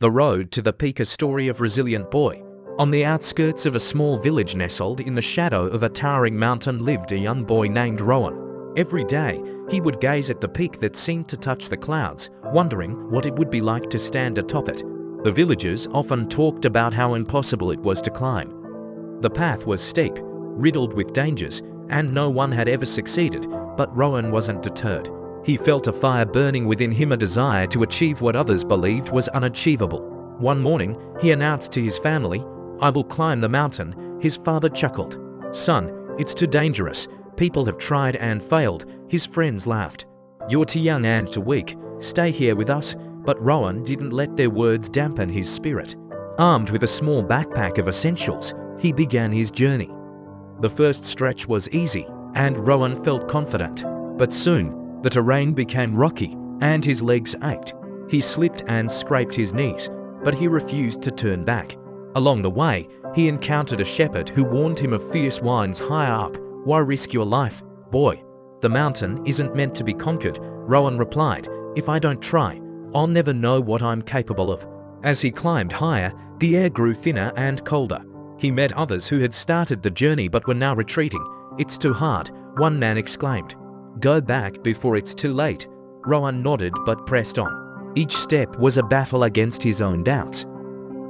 The Road to the Peak, a story of resilient boy. On the outskirts of a small village nestled in the shadow of a towering mountain lived a young boy named Rohan. Every day, he would gaze at the peak that seemed to touch the clouds, wondering what it would be like to stand atop it. The villagers often talked about how impossible it was to climb. The path was steep, riddled with dangers, and no one had ever succeeded, but Rohan wasn't deterred. He felt a fire burning within him, a desire to achieve what others believed was unachievable. One morning, he announced to his family, "I will climb the mountain." His father chuckled. "Son, it's too dangerous. People have tried and failed." His friends laughed. "You're too young and too weak. Stay here with us." But Rohan didn't let their words dampen his spirit. Armed with a small backpack of essentials, he began his journey. The first stretch was easy, and Rohan felt confident. But soon, the terrain became rocky, and his legs ached. He slipped and scraped his knees, but he refused to turn back. Along the way, he encountered a shepherd who warned him of fierce winds higher up. "Why risk your life, boy? The mountain isn't meant to be conquered," Rohan replied. "If I don't try, I'll never know what I'm capable of." As he climbed higher, the air grew thinner and colder. He met others who had started the journey but were now retreating. "It's too hard," one man exclaimed. "Go back before it's too late." Rohan nodded but pressed on. Each step was a battle against his own doubts.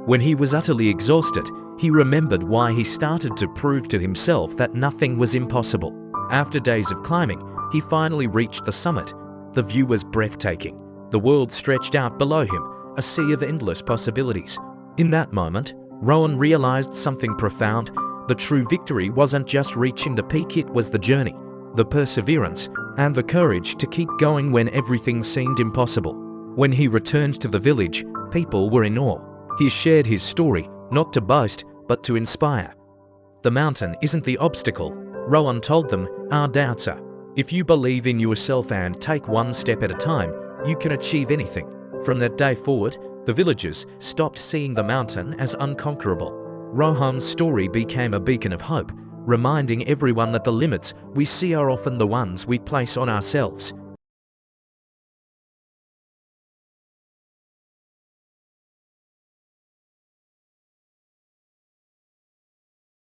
When he was utterly exhausted, he remembered why he started, to prove to himself that nothing was impossible. After days of climbing, he finally reached the summit. The view was breathtaking. The world stretched out below him, a sea of endless possibilities. In that moment, Rohan realized something profound. The true victory wasn't just reaching the peak, it was the journey, the perseverance, and the courage to keep going when everything seemed impossible. When he returned to the village, people were in awe. He shared his story, not to boast, but to inspire. "The mountain isn't the obstacle," Rohan told them, "our doubts are. If you believe in yourself and take one step at a time, you can achieve anything." From that day forward, the villagers stopped seeing the mountain as unconquerable. Rohan's story became a beacon of hope, reminding everyone that the limits we see are often the ones we place on ourselves.